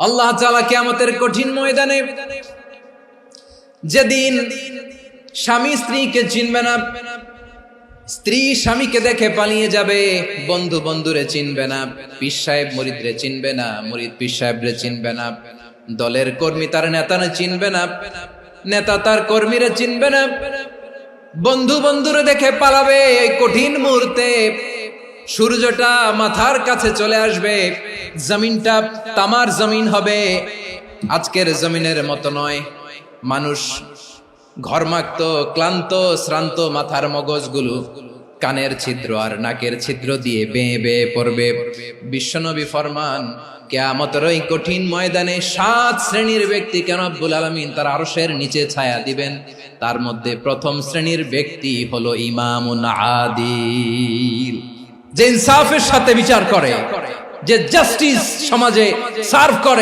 আল্লাহ তাআলা কিয়ামতের কঠিন ময়দানে যেদিন স্বামী স্ত্রীকে চিনবে না, স্ত্রী স্বামীকে দেখে পালিয়ে যাবে, বন্ধু বন্ধুরে চিনবে না, পীর সাহেব মুরিদরে চিনবে না, মুরিদ পীর সাহেবরে চিনবে না, দলের কর্মী তার নেতারে চিনবে না, নেতা তার কর্মীরে চিনবে না, বন্ধু বন্ধুরে দেখে পালাবে। এই কঠিন মুহূর্তে সূর্যটা মাথার কাছে চলে আসবে, জমিনটা তামার জমিন হবে, আজকের জমিনের মতো নয়। মানুষ ঘর্মাক্ত, ক্লান্ত, শ্রান্ত মাথার মগজগুলো কানের ছিদ্র আর নাকের ছিদ্র দিয়ে বেয়ে বেয়ে পড়বে। বিশ্বনবী ফরমান, কিয়ামতের ওই কঠিন ময়দানে 7 শ্রেণীর ব্যক্তিকে রব্বুল আলামিন তার আরশের নিচে ছায়া দিবেন। তার মধ্যে প্রথম শ্রেণীর ব্যক্তি হলো ইমামুন আদিল, যে ইনসাফের সাথে বিচার করে, যে জাস্টিস সমাজে সার্ভ করে।